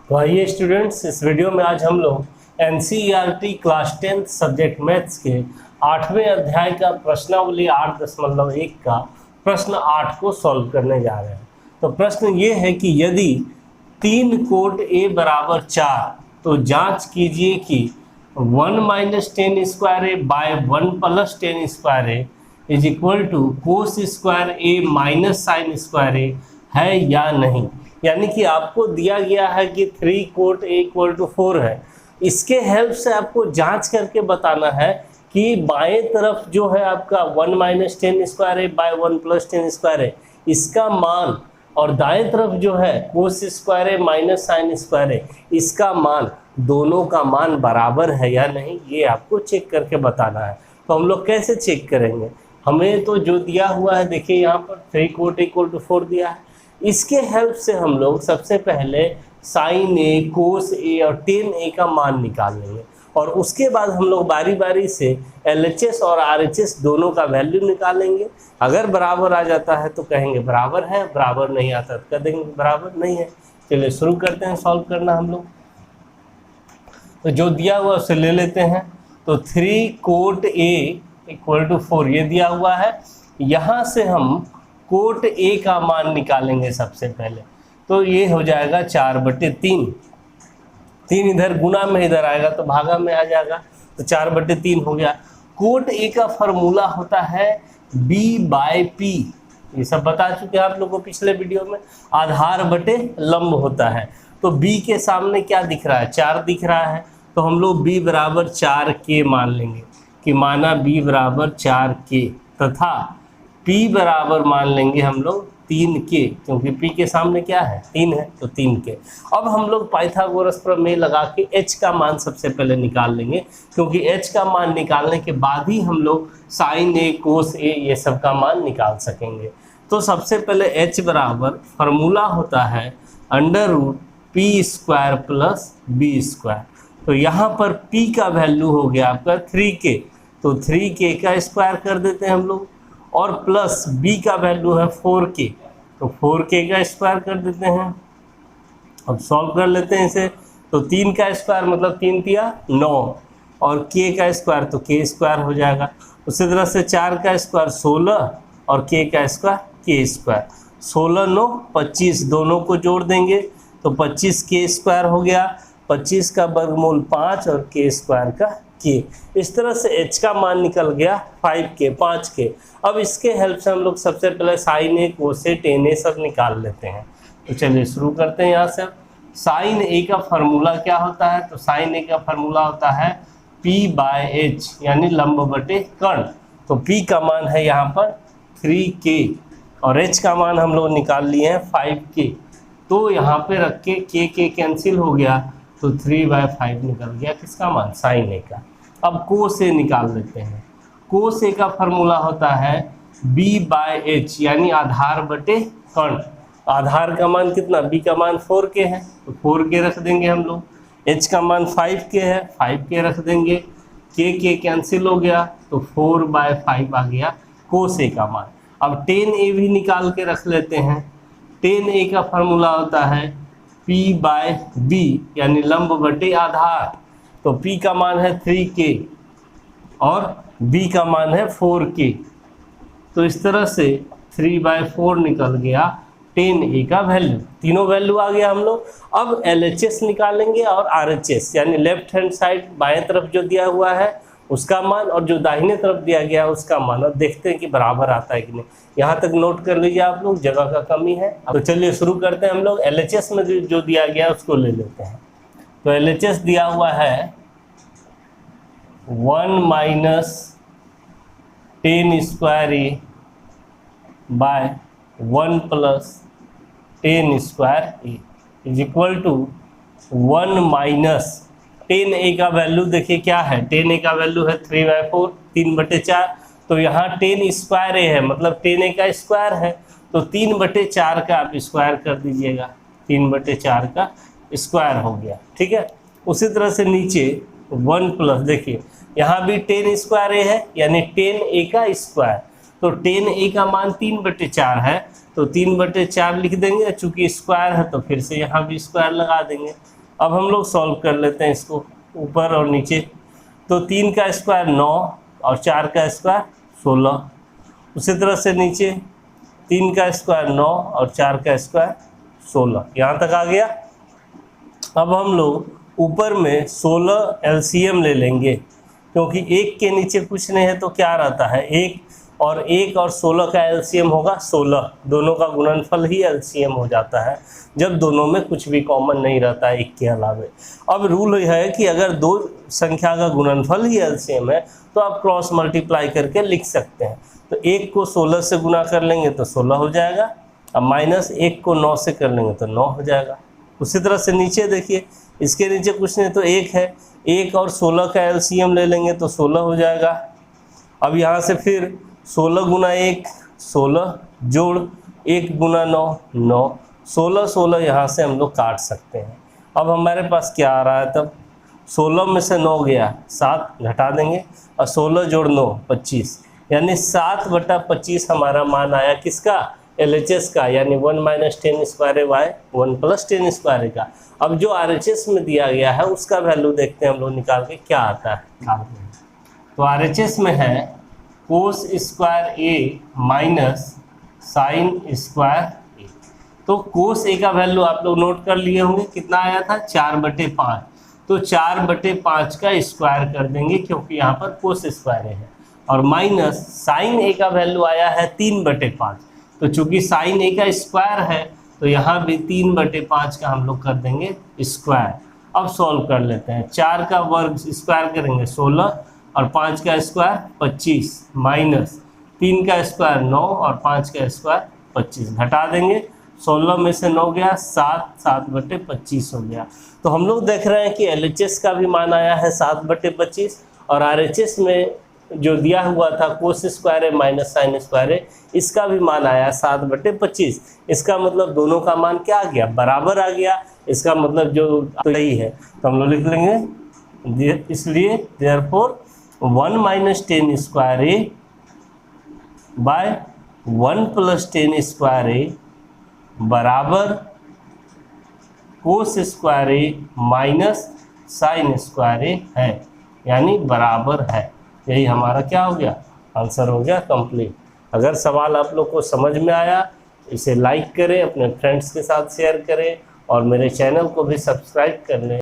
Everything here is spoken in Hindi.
तो आइए स्टूडेंट्स, इस वीडियो में आज हम लोग NCERT क्लास 10 सब्जेक्ट मैथ्स के 8वें अध्याय का प्रश्नावली 8.1 का प्रश्न 8 को सॉल्व करने जा रहे हैं। तो प्रश्न ये है कि यदि 3 कोट A बराबर 4 तो जांच कीजिए कि 1 minus 10 square A by 1 plus 10 square A is equal to cos square a minus sine square a है या नहीं। यानी कि आपको दिया गया है कि 3 कोट A इक्वल टू 4 है। इसके हेल्प से आपको जांच करके बताना है कि बाएं तरफ जो है आपका 1 minus 10 square A by 1 plus 10 square है, इसका मान, और दाएं तरफ जो है कोस square a minus sine square है, इसका मान, दोनों का मान बराबर है या नहीं, ये आपको चेक करके बताना है। तो हम लोग कैसे चेक करेंगे? हमें तो जो दिया हुआ है, देखिए यहाँ पर 3 कोट इक्वल टू 4 दिया है। इसके हेल्प से हम लोग सबसे पहले साइन ए, कोस ए और टेन ए का मान निकाल लेंगे और उसके बाद हम लोग बारी बारी से LHS और RHS दोनों का वैल्यू निकालेंगे। अगर बराबर आ जाता है तो कहेंगे बराबर है, बराबर नहीं आता तो कह देंगे बराबर नहीं है। चलिए शुरू करते हैं सॉल्व करना हम लोग। तो जो दिया हुआ उसे ले लेते हैं। तो 3 कोट A इक्वल टू 4 ये दिया हुआ है। यहाँ से हम कोट A का मान निकालेंगे सबसे पहले। तो ये हो जाएगा 4/3। 3 इधर गुना में इधर आएगा तो भागा में आ जाएगा, तो 4/3 हो गया। कोट A का फॉर्मूला होता है B/P, ये सब बता चुके हैं आप लोगों को पिछले वीडियो में। आधार बटे लंब होता है। तो B के सामने क्या दिख रहा है? 4 दिख रहा है। तो हम लोग B बराबर 4K मान लेंगे कि माना B बराबर 4K, तथा P बराबर मान लेंगे हम लोग 3K, क्योंकि P के सामने क्या है? 3 है, तो 3K। अब हम लोग पाइथागोरस प्रमेय लगा के H का मान सबसे पहले निकाल लेंगे, क्योंकि H का मान निकालने के बाद ही हम लोग साइन A, कोस A ये सब का मान निकाल सकेंगे। तो सबसे पहले H बराबर फॉर्मूला होता है √P² प्लस B²। तो यहाँ पर P का वैल्यू हो गया आपका 3K, तो 3K का स्क्वायर कर देते हैं हम लोग, और प्लस B का वैल्यू है 4K, तो 4K का स्क्वायर कर देते हैं। अब सॉल्व कर लेते हैं इसे। तो 3 का स्क्वायर मतलब 3 तिया 9, और K का स्क्वायर तो K² हो जाएगा। उसी तरह से 4 का स्क्वायर 16 और K का स्क्वायर K²। 16 9 25, दोनों को जोड़ देंगे तो 25 K² हो गया। 25 का वर्गमूल 5 और K² का K। इस तरह से H का मान निकल गया 5K, 5K। अब इसके हेल्प से हम लोग सबसे पहले साइन ए, कोस ए, टेन ए सब निकाल लेते हैं। तो चलिए शुरू करते हैं यहाँ से। साइन ए का फार्मूला क्या होता है? तो साइन ए का फार्मूला होता है P/H, यानी लंब बटे कर्ण। तो P का मान है यहाँ पर 3K और H का मान हम लोग निकाल लिए हैं 5K। तो यहाँ पे रख के K कैंसिल हो गया, तो 3/5 निकल गया किसका मान? साइन ए का। अब कोस ए निकाल लेते हैं। कोस ए का फार्मूला होता है B/H, यानी आधार बटे कर्ण। आधार का मान कितना? B का मान 4K है, तो 4K रख देंगे हम लोग। H का मान 5K है, 5K रख देंगे। K कैंसिल हो गया, तो 4/5 आ गया कोस ए का मान। अब टेन ए भी निकाल के रख लेते हैं। टेन ए का फार्मूला होता है P/B, यानी लंब बटे आधार। तो P का मान है 3K और B का मान है 4K। तो इस तरह से 3/4 निकल गया टेन ए का वैल्यू। तीनों वैल्यू आ गया हम लोग। अब LHS निकालेंगे और RHS, यानी लेफ्ट हैंड साइड बाएं तरफ जो दिया हुआ है उसका मान, और जो दाहिने तरफ दिया गया है उसका मान। और देखते हैं कि बराबर आता है कि नहीं। यहाँ तक नोट कर लीजिए आप लोग, जगह का कमी है। तो चलिए शुरू करते हैं हम लोग। LHS में जो दिया गया उसको ले लेते हैं। तो LHS दिया हुआ है 1 minus 10 square A by 1 plus 10 square A is equal to 1 minus 10 A का वैल्यू देखिए क्या है? 10 ए का वैल्यू है 3/4, 3/4। तो यहाँ 10 स्क्वायर ए है, मतलब 10 ए का स्क्वायर है, तो 3/4 का आप स्क्वायर कर दीजिएगा। 3/4 का स्क्वायर हो गया, ठीक है। उसी तरह से नीचे 1 प्लस, देखिए यहाँ भी 10 स्क्वायर ए है, यानी 10 ए का स्क्वायर। तो 10 ए का मान 3/4 है, तो 3/4 लिख देंगे। चूंकि स्क्वायर है तो फिर से यहाँ भी स्क्वायर लगा देंगे। अब हम लोग सॉल्व कर लेते हैं इसको ऊपर और नीचे। तो 3 का स्क्वायर 9 और 4 का स्क्वायर 16। उसी तरह से नीचे 3 का स्क्वायर 9 और 4 का स्क्वायर 16। यहाँ तक आ गया। अब हम लोग ऊपर में 16 एलसीएम ले लेंगे, क्योंकि 1 के नीचे कुछ नहीं है तो क्या रहता है 1 और 16 का एलसीएम होगा 16। दोनों का गुणनफल ही एलसीएम हो जाता है जब दोनों में कुछ भी कॉमन नहीं रहता है 1 के अलावे। अब रूल यह है कि अगर दो संख्या का गुणनफल ही एलसीएम है तो आप क्रॉस मल्टीप्लाई करके लिख सकते हैं। तो 1 को 16 से गुना कर लेंगे तो 16 हो जाएगा। अब माइनस 1 को 9 से कर लेंगे तो 9 हो जाएगा। उसी तरह से नीचे देखिए, इसके नीचे कुछ नहीं तो 1 है, 1 और 16 का एलसीएम ले लेंगे तो 16 हो जाएगा। अब यहाँ से फिर 16 गुना 1 16 जोड़ 1 गुना 9 9, 16 16 यहाँ से हम लोग काट सकते हैं। अब हमारे पास क्या आ रहा है, तब 16 में से 9 गया 7 घटा देंगे और 16 जोड़ 9 25, यानी 7/25 हमारा मान आया किसका, LHS का, यानी 1 - 10 स्क्वायर y 1 + 10 स्क्वायर का। अब जो RHS में दिया गया है उसका वैल्यू देखते हैं हम लोग निकाल के क्या आता है। तो RHS में है कोस square A minus sine square A। तो कोस A का वैल्यू आप लोग नोट कर लिए होंगे, कितना आया था 4/5। तो 4/5 का स्क्वायर कर देंगे क्योंकि यहाँ पर कोस स्क्वायर है, और माइनस साइन A का वैल्यू आया है 3/5। तो चूंकि साइन A का स्क्वायर है तो यहाँ भी 3/5 का हम लोग कर देंगे स्क्वायर। अब सॉल्व कर लेते हैं। 4 का वर्ग स्क्वायर करेंगे 16 और 5 का स्क्वायर 25, माइनस 3 का स्क्वायर 9 और 5 का स्क्वायर 25, घटा देंगे। 16 में से 9 गया 7, 7/25 हो गया। तो हम लोग देख रहे हैं कि LHS का भी मान आया है 7/25, और RHS में जो दिया हुआ था कोस स्क्वायर है माइनस साइन स्क्वायर है, इसका भी मान आया 7/25। इसका मतलब दोनों का मान क्या आ गया, बराबर आ गया। इसका मतलब जो सही है तो हम लोग लिख लेंगे, इसलिए therefore 1 - 10 square A by 1 + 10 square A बराबर cos square A minus sine square A है, यानी बराबर है। यही हमारा क्या हो गया, आंसर हो गया कंप्लीट। अगर सवाल आप लोग को समझ में आया, इसे लाइक करें, अपने फ्रेंड्स के साथ शेयर करें और मेरे चैनल को भी सब्सक्राइब कर लें।